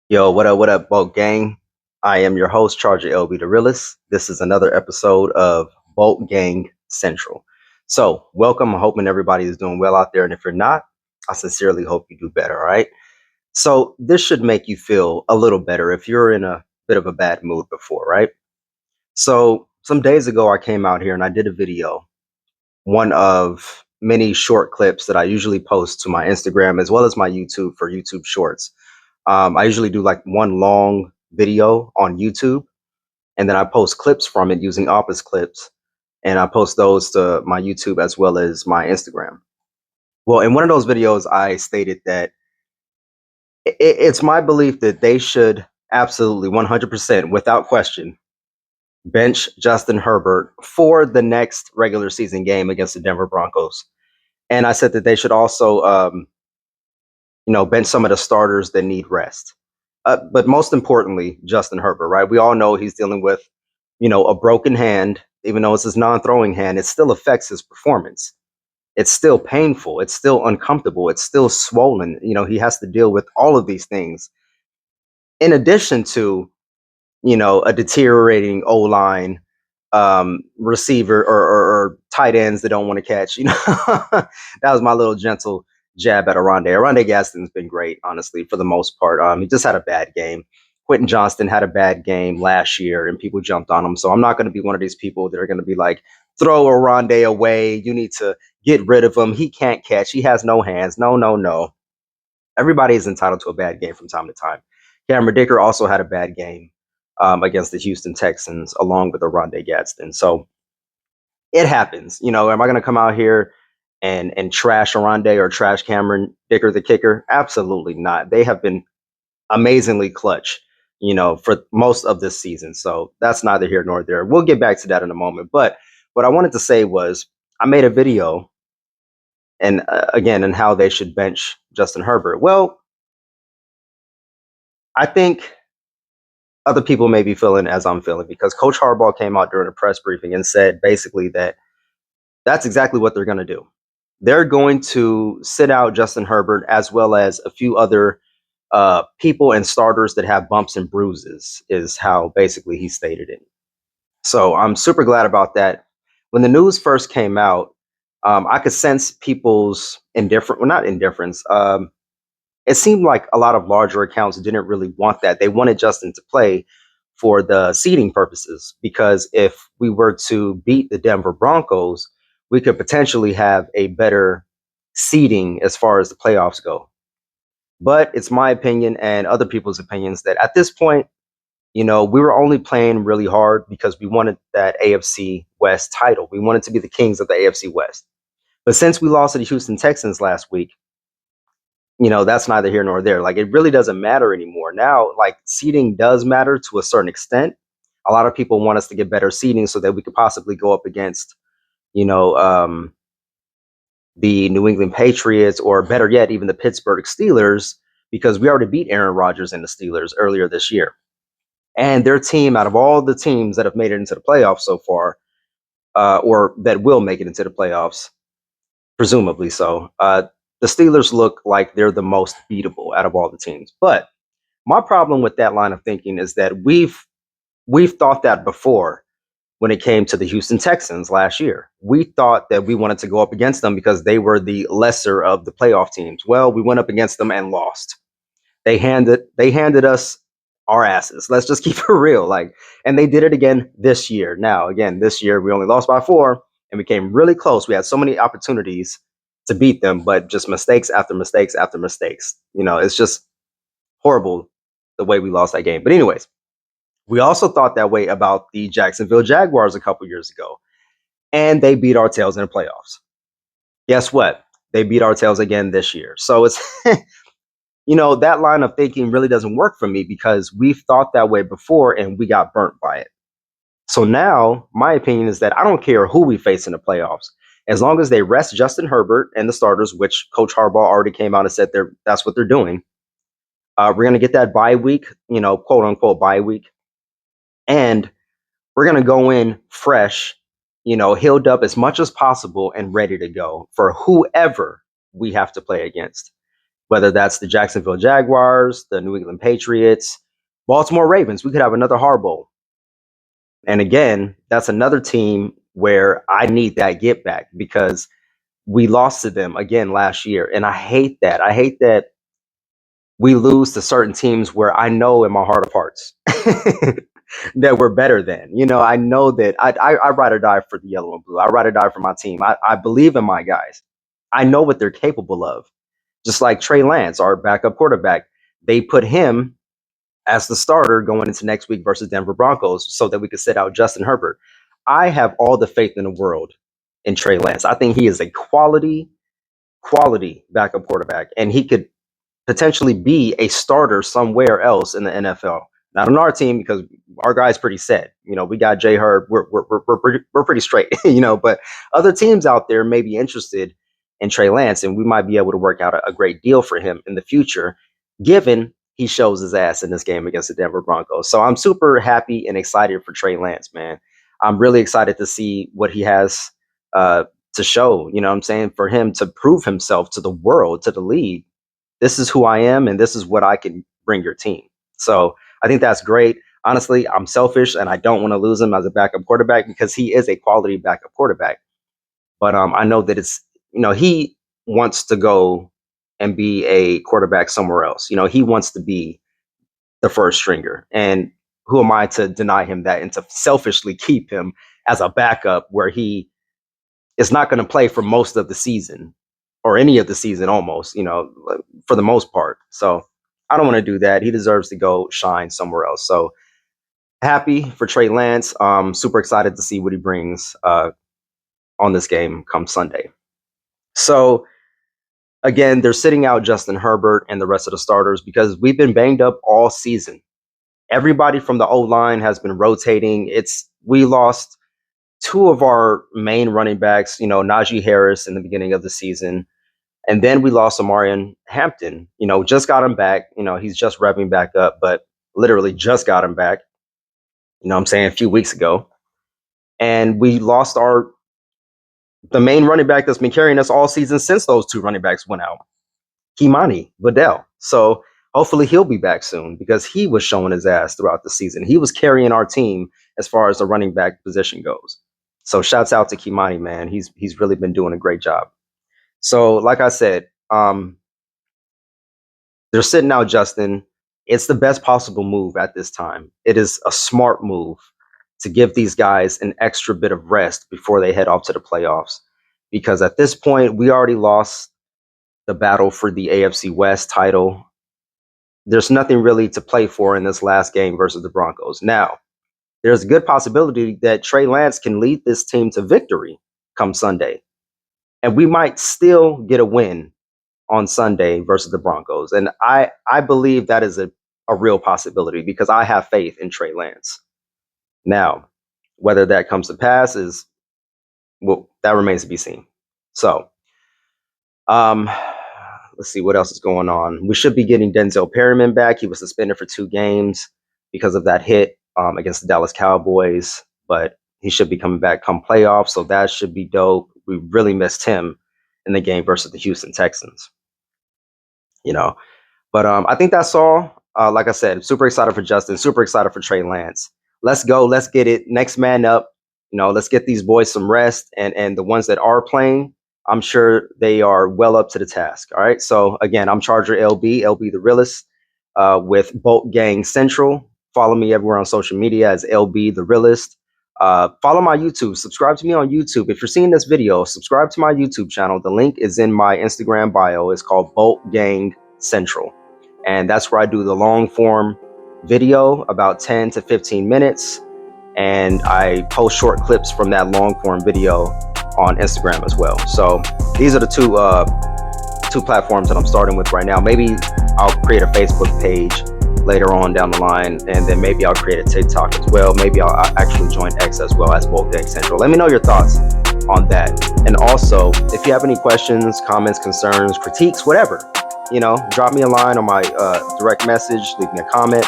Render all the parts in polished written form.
What up, Boat Gang? I am your host, Charger LB the Realist. This is another episode of Boat Gang Central. So, welcome. I'm hoping everybody is doing well out there. And if you're not, I sincerely hope you do better. All right. So, this should make you feel a little better if you're in a bit of a bad mood before, right? So, some days ago, I came out here and I did a video, one of many short clips that I usually post to my Instagram as well as my YouTube for YouTube Shorts. I usually do like one long video on YouTube, and then I post clips from it using Office clips, and I post those to my YouTube as well as my Instagram. Well, in one of those videos, I stated that it's my belief that they should absolutely 100%, without question, bench Justin Herbert for the next regular season game against the Denver Broncos. And I said that they should also, bench some of the starters that need rest. But most importantly, Justin Herbert, right? We all know he's dealing with, a broken hand. Even though it's his non-throwing hand, it still affects his performance. It's still painful. It's still uncomfortable. It's still swollen. He has to deal with all of these things. In addition to, a deteriorating O line, receiver or tight ends that don't want to catch. That was my little gentle jab at Aronde. Aronde Gaston's been great, honestly, for the most part. He just had a bad game. Quentin Johnston had a bad game last year, and people jumped on him. So I'm not going to be one of these people that are going to be like, throw Aronde away. You need to get rid of him. He can't catch. He has no hands. No, no, no. Everybody is entitled to a bad game from time to time. Cameron Dicker also had a bad game against the Houston Texans, along with Aronde Gadsden. So it happens. Am I going to come out here and trash Aronde or trash Cameron Dicker, the kicker? Absolutely not. They have been amazingly clutch, for most of this season. So that's neither here nor there. We'll get back to that in a moment. But what I wanted to say was I made a video and again, and how they should bench Justin Herbert. Well, I think other people may be feeling as I'm feeling because Coach Harbaugh came out during a press briefing and said basically that that's exactly what they're going to do. They're going to sit out Justin Herbert as well as a few other people and starters that have bumps and bruises, is how basically he stated it. So I'm super glad about that. When the news first came out, I could sense people's indifference, well, not indifference. It seemed like a lot of larger accounts didn't really want that. They wanted Justin to play for the seeding purposes because if we were to beat the Denver Broncos, we could potentially have a better seeding as far as the playoffs go. But it's my opinion and other people's opinions that at this point, we were only playing really hard because we wanted that AFC West title. We wanted to be the kings of the AFC West. But since we lost to the Houston Texans last week, that's neither here nor there. Like, it really doesn't matter anymore. Now, like, seeding does matter to a certain extent. A lot of people want us to get better seeding so that we could possibly go up against, you know, um, the New England Patriots, or better yet, even the Pittsburgh Steelers, because we already beat Aaron Rodgers and the Steelers earlier this year. And their team, out of all the teams that have made it into the playoffs so far, or that will make it into the playoffs, presumably so, the Steelers look like they're the most beatable out of all the teams. But my problem with that line of thinking is that we've thought that before when it came to the Houston Texans last year. We thought that we wanted to go up against them because they were the lesser of the playoff teams. Well, we went up against them and lost. They handed us our asses. Let's just keep it real. And they did it again this year. Now, again, this year we only lost by 4 and we came really close. We had so many opportunities to beat them, but just mistakes after mistakes after mistakes. It's just horrible the way we lost that game. But anyways, we also thought that way about the Jacksonville Jaguars a couple years ago, and they beat our tails in the playoffs. Guess what? They beat our tails again this year. So it's that line of thinking really doesn't work for me because we've thought that way before and we got burnt by it. So now my opinion is that I don't care who we face in the playoffs. As long as they rest Justin Herbert and the starters, which Coach Harbaugh already came out and said that's what they're doing. We're going to get that bye week, quote unquote bye week. And we're going to go in fresh, healed up as much as possible and ready to go for whoever we have to play against. whether that's the Jacksonville Jaguars, the New England Patriots, Baltimore Ravens. We could have another Hard Bowl. And again, that's another team where I need that get back because we lost to them again last year. And I hate that. I hate that we lose to certain teams where I know in my heart of hearts that we're better than. I know that I ride or die for the yellow and blue. I ride or die for my team. I believe in my guys. I know what they're capable of. Just like Trey Lance, our backup quarterback, they put him as the starter going into next week versus Denver Broncos so that we could sit out Justin Herbert. I have all the faith in the world in Trey Lance. I think he is a quality backup quarterback, and he could potentially be a starter somewhere else in the NFL. Not on our team because our guy's pretty set. We got Jay Herb. We're pretty straight. But other teams out there may be interested in Trey Lance, and we might be able to work out a great deal for him in the future, given he shows his ass in this game against the Denver Broncos. So I'm super happy and excited for Trey Lance, man. I'm really excited to see what he has to show. You know what I'm saying? For him to prove himself to the world, to the league. This is who I am, and this is what I can bring your team. So I think that's great. Honestly, I'm selfish, and I don't want to lose him as a backup quarterback because he is a quality backup quarterback. But I know that he wants to go and be a quarterback somewhere else. He wants to be the first stringer. And who am I to deny him that and to selfishly keep him as a backup where he is not going to play for most of the season or any of the season almost, for the most part. So I don't want to do that. He deserves to go shine somewhere else. So happy for Trey Lance. Super excited to see what he brings on this game come Sunday. So again, they're sitting out Justin Herbert and the rest of the starters because we've been banged up all season. Everybody from the O-line has been rotating. We lost two of our main running backs, Najee Harris in the beginning of the season. And then we lost Amarian Hampton, just got him back. He's just revving back up, but literally just got him back, a few weeks ago. And we lost the main running back that's been carrying us all season since those two running backs went out, Kimani Waddell. So hopefully he'll be back soon because he was showing his ass throughout the season. He was carrying our team as far as the running back position goes. So shouts out to Kimani, man. He's really been doing a great job. So like I said, they're sitting out Justin. It's the best possible move at this time. It is a smart move to give these guys an extra bit of rest before they head off to the playoffs. Because at this point, we already lost the battle for the AFC West title. There's nothing really to play for in this last game versus the Broncos. Now, there's a good possibility that Trey Lance can lead this team to victory come Sunday. And we might still get a win on Sunday versus the Broncos. And I believe that is a real possibility because I have faith in Trey Lance. Now, whether that comes to pass that remains to be seen. So, let's see what else is going on. We should be getting Denzel Perryman back. He was suspended for 2 games because of that hit against the Dallas Cowboys, but he should be coming back come playoffs. So that should be dope. We really missed him in the game versus the Houston Texans. But I think that's all. Like I said, super excited for Justin, super excited for Trey Lance. Let's go. Let's get it. Next man up. Let's get these boys some rest. And the ones that are playing, I'm sure they are well up to the task. All right. So again, I'm Charger LB the Realist with Bolt Gang Central. Follow me everywhere on social media as LB the Realist. Follow my YouTube. Subscribe to me on YouTube. If you're seeing this video, subscribe to my YouTube channel. The link is in my Instagram bio. It's called Bolt Gang Central. And that's where I do the long form video, about 10 to 15 minutes. And I post short clips from that long form video on Instagram as well. So these are the two platforms that I'm starting with right now. Maybe I'll create a Facebook page later on down the line, and then maybe I'll create a TikTok as well. Maybe I'll actually join X as well as Bolt Gang Central. Let me know your thoughts on that. And also, if you have any questions, comments, concerns, critiques, whatever, drop me a line on my direct message, leave me a comment,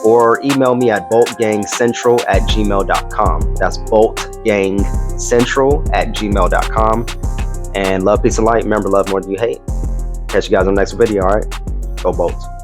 or email me at boltgangcentral@gmail.com. That's boltgangcentral@gmail.com. And love, peace, and light. Remember, love more than you hate. Catch you guys on the next video. All right, go Bolts.